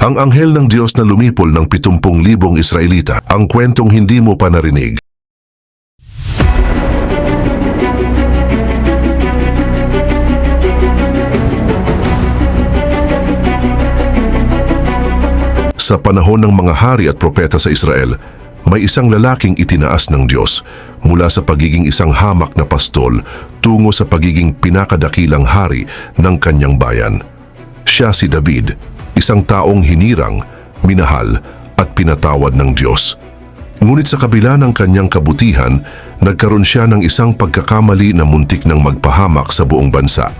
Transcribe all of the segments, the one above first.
Ang anghel ng Diyos na lumipol ng 70,000 Israelita, ang kwentong hindi mo pa narinig. Sa panahon ng mga hari at propeta sa Israel, may isang lalaking itinaas ng Diyos mula sa pagiging isang hamak na pastol tungo sa pagiging pinakadakilang hari ng kanyang bayan. Siya si David, isang taong hinirang, minahal at pinatawad ng Diyos. Ngunit sa kabila ng kanyang kabutihan, nagkaroon siya ng isang pagkakamali na muntik ng magpahamak sa buong bansa.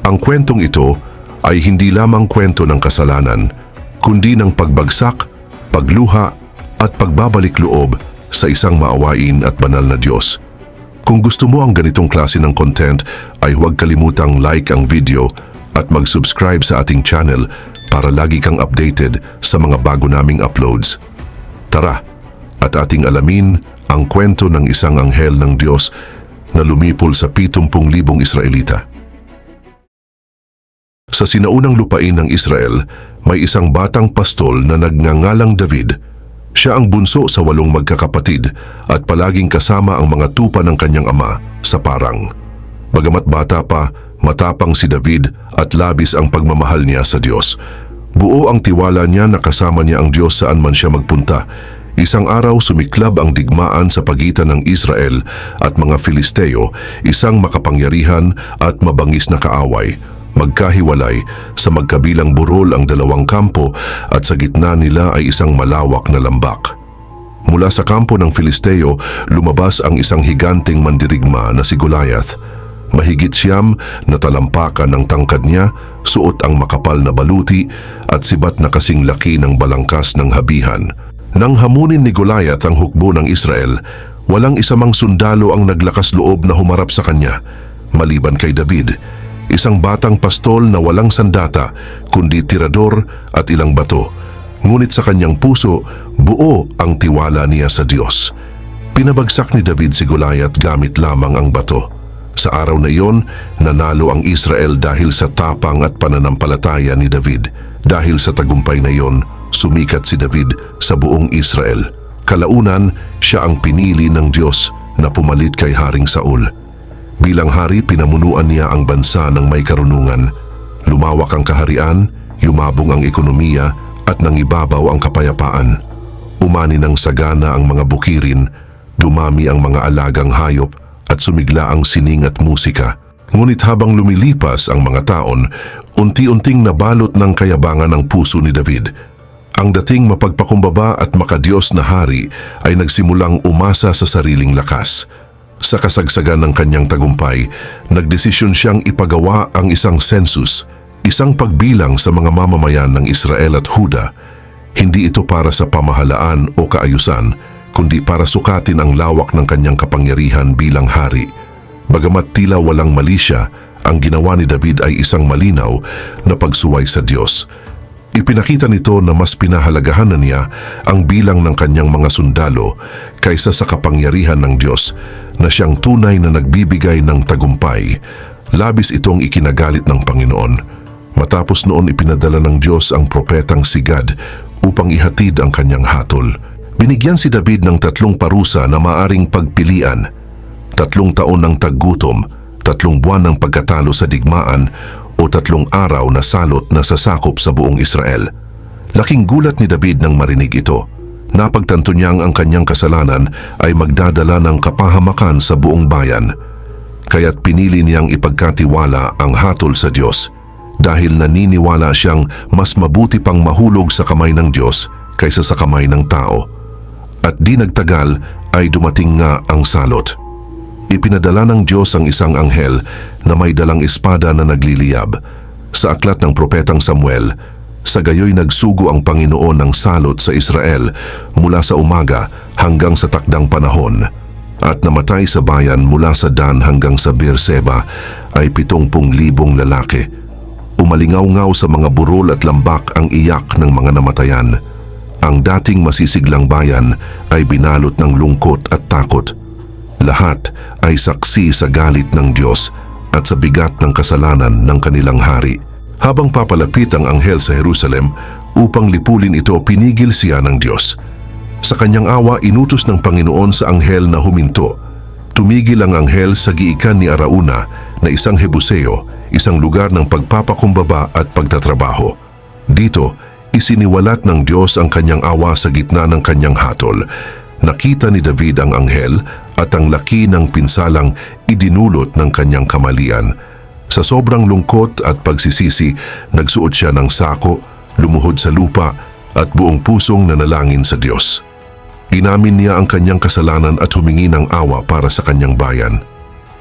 Ang kwentong ito ay hindi lamang kwento ng kasalanan, kundi ng pagbagsak, pagluha at pagbabalik loob sa isang maawain at banal na Diyos. Kung gusto mo ang ganitong klase ng content, ay huwag kalimutang like ang video at mag-subscribe sa ating channel para lagi kang updated sa mga bago naming uploads. Tara, at ating alamin ang kwento ng isang anghel ng Diyos na lumipol sa 70,000 Israelita. Sa sinaunang lupain ng Israel, may isang batang pastol na nagngangalang David. Siya ang bunso sa 8 magkakapatid at palaging kasama ang mga tupa ng kanyang ama sa parang. Bagamat bata pa, matapang si David at labis ang pagmamahal niya sa Diyos. Buo ang tiwala niya na kasama niya ang Diyos saan man siya magpunta. Isang araw sumiklab ang digmaan sa pagitan ng Israel at mga Filisteo, isang makapangyarihan at mabangis na kaaway. Magkahiwalay, sa magkabilang burol ang dalawang kampo at sa gitna nila ay isang malawak na lambak. Mula sa kampo ng Filisteo, lumabas ang isang higanting mandirigma na si Goliath. Mahigit 9 na talampakan ng tangkad niya, suot ang makapal na baluti at sibat na kasing laki ng balangkas ng habihan. Nang hamunin ni Goliath ang hukbo ng Israel, walang isa mang sundalo ang naglakas loob na humarap sa kanya, maliban kay David, isang batang pastol na walang sandata kundi tirador at ilang bato. Ngunit sa kanyang puso, buo ang tiwala niya sa Diyos. Pinabagsak ni David si Goliath gamit lamang ang bato. Sa araw na iyon, nanalo ang Israel dahil sa tapang at pananampalataya ni David. Dahil sa tagumpay na iyon, sumikat si David sa buong Israel. Kalaunan, siya ang pinili ng Diyos na pumalit kay Haring Saul. Bilang hari, pinamunuan niya ang bansa ng may karunungan. Lumawak ang kaharian, yumabong ang ekonomiya at nangibabaw ang kapayapaan. Umani ng sagana ang mga bukirin, dumami ang mga alagang hayop at sumigla ang sining at musika. Ngunit habang lumilipas ang mga taon, unti-unting nabalot ng kayabangan ang puso ni David. Ang dating mapagpakumbaba at makadiyos na hari ay nagsimulang umasa sa sariling lakas. Sa kasagsagan ng kanyang tagumpay, nagdesisyon siyang ipagawa ang isang census, isang pagbilang sa mga mamamayan ng Israel at Huda. Hindi ito para sa pamahalaan o kaayusan, kundi para sukatin ang lawak ng kanyang kapangyarihan bilang hari. Bagamat tila walang mali siya, ang ginawa ni David ay isang malinaw na pagsuway sa Diyos. Ipinakita nito na mas pinahalagahan na niya ang bilang ng kanyang mga sundalo kaysa sa kapangyarihan ng Diyos na siyang tunay na nagbibigay ng tagumpay. Labis itong ikinagalit ng Panginoon. Matapos noon ipinadala ng Diyos ang propetang si Gad upang ihatid ang kanyang hatol. Binigyan si David ng 3 parusa na maaring pagpilian, 3 taon ng taggutom, 3 buwan ng pagkatalo sa digmaan, o 3 araw na salot na sasakop sa buong Israel. Laking gulat ni David nang marinig ito. Napagtanto niyang ang kanyang kasalanan ay magdadala ng kapahamakan sa buong bayan. Kaya't pinili niyang ipagkatiwala ang hatol sa Diyos dahil naniniwala siyang mas mabuti pang mahulog sa kamay ng Diyos kaysa sa kamay ng tao. At di nagtagal ay dumating nga ang salot. Ipinadala ng Diyos ang isang anghel na may dalang espada na nagliliyab. Sa aklat ng propetang Samuel, sa gayoy nagsugo ang Panginoon ng salot sa Israel mula sa umaga hanggang sa takdang panahon. At namatay sa bayan mula sa Dan hanggang sa Beerseba ay 70,000 lalaki. Umalingaw-ngaw sa mga burol at lambak ang iyak ng mga namatayan. Ang dating masisiglang bayan ay binalot ng lungkot at takot. Lahat ay saksi sa galit ng Diyos at sa bigat ng kasalanan ng kanilang hari. Habang papalapit ang anghel sa Jerusalem Upang lipulin ito, pinigil siya ng Diyos. Sa kanyang awa, inutos ng Panginoon sa anghel na huminto. Tumigil ang anghel sa giikan ni Arauna na isang Hebuseo, isang lugar ng pagpapakumbaba at pagtatrabaho. Dito, isiniwalat ng Diyos ang kanyang awa sa gitna ng kanyang hatol. Nakita ni David ang anghel at ang laki ng pinsalang idinulot ng kanyang kamalian. Sa sobrang lungkot at pagsisisi, nagsuot siya ng sako, lumuhod sa lupa at buong pusong nanalangin sa Diyos. Inamin niya ang kanyang kasalanan at humingi ng awa para sa kanyang bayan.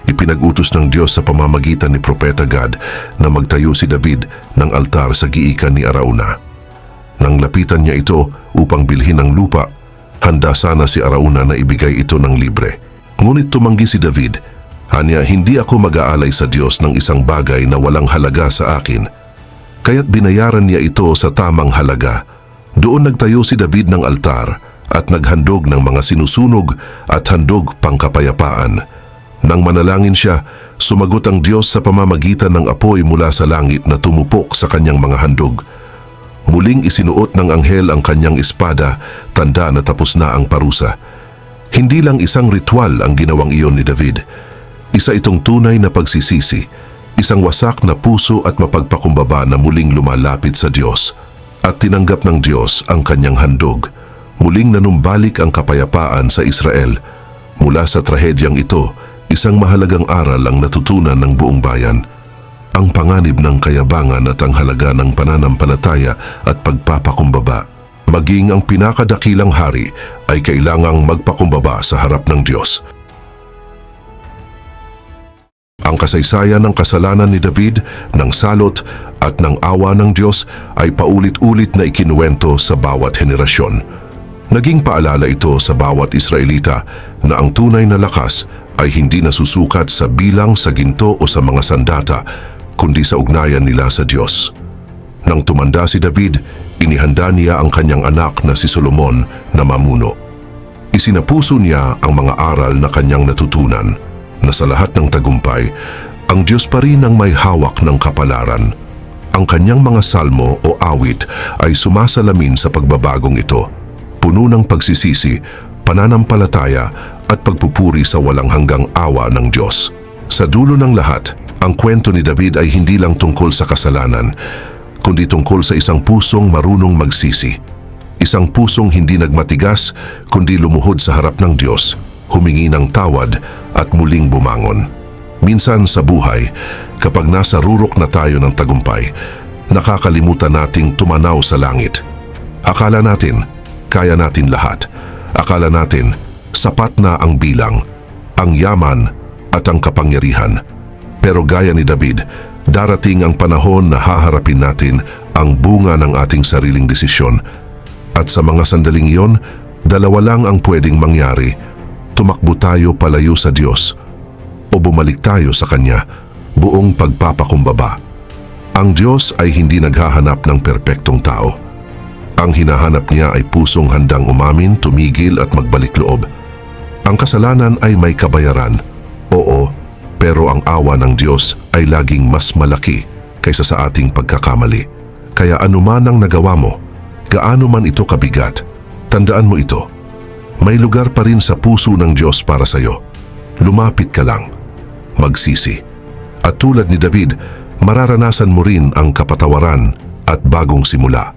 Ipinag-utos ng Diyos sa pamamagitan ni Propeta Gad na magtayo si David ng altar sa giikan ni Arauna. Nang lapitan niya ito upang bilhin ang lupa, handa sana si Arauna na ibigay ito ng libre. Ngunit tumanggi si David. Anya, hindi ako mag-aalay sa Diyos ng isang bagay na walang halaga sa akin. Kaya't binayaran niya ito sa tamang halaga. Doon nagtayo si David ng altar at naghandog ng mga sinusunog at handog pangkapayapaan. Nang manalangin siya, sumagot ang Diyos sa pamamagitan ng apoy mula sa langit na tumupok sa kanyang mga handog. Muling isinuot ng anghel ang kanyang espada, tanda na tapos na ang parusa. Hindi lang isang ritual ang ginawang iyon ni David. Isa itong tunay na pagsisisi, isang wasak na puso at mapagpakumbaba na muling lumalapit sa Diyos. At tinanggap ng Diyos ang kanyang handog. Muling nanumbalik ang kapayapaan sa Israel. Mula sa trahedyang ito, isang mahalagang aral ang natutunan ng buong bayan. Ang panganib ng kayabangan at ang halaga ng pananampalataya at pagpapakumbaba. Maging ang pinakadakilang hari ay kailangang magpakumbaba sa harap ng Diyos. Ang kasaysayan ng kasalanan ni David, ng salot at ng awa ng Diyos ay paulit-ulit na ikinuwento sa bawat henerasyon. Naging paalala ito sa bawat Israelita na ang tunay na lakas ay hindi nasusukat sa bilang sa ginto o sa mga sandata, kundi sa ugnayan nila sa Diyos. Nang tumanda si David, inihanda niya ang kanyang anak na si Solomon na mamuno. Isinapuso niya ang mga aral na kanyang natutunan, na sa lahat ng tagumpay, ang Diyos pa rin ang may hawak ng kapalaran. Ang kanyang mga salmo o awit ay sumasalamin sa pagbabagong ito, puno ng pagsisisi, pananampalataya at pagpupuri sa walang hanggang awa ng Diyos. Sa dulo ng lahat, ang kwento ni David ay hindi lang tungkol sa kasalanan, kundi tungkol sa isang pusong marunong magsisi. Isang pusong hindi nagmatigas, kundi lumuhod sa harap ng Diyos, humingi ng tawad at muling bumangon. Minsan sa buhay, kapag nasa rurok na tayo ng tagumpay, nakakalimutan nating tumanaw sa langit. Akala natin, kaya natin lahat. Akala natin, sapat na ang bilang, ang yaman at ang kapangyarihan. Pero gaya ni David, darating ang panahon na haharapin natin ang bunga ng ating sariling desisyon. At sa mga sandaling iyon, dalawa lang ang pwedeng mangyari: tumakbo tayo palayo sa Diyos o bumalik tayo sa Kanya, buong pagpapakumbaba. Ang Diyos ay hindi naghahanap ng perpektong tao. Ang hinahanap niya ay pusong handang umamin, tumigil at magbalik loob. Ang kasalanan ay may kabayaran, oo, pero ang awa ng Diyos ay laging mas malaki kaysa sa ating pagkakamali. Kaya anuman ang nagawa mo, gaano man ito kabigat, tandaan mo ito: may lugar pa rin sa puso ng Diyos para sa iyo. Lumapit ka lang, magsisi. At tulad ni David, mararanasan mo rin ang kapatawaran at bagong simula.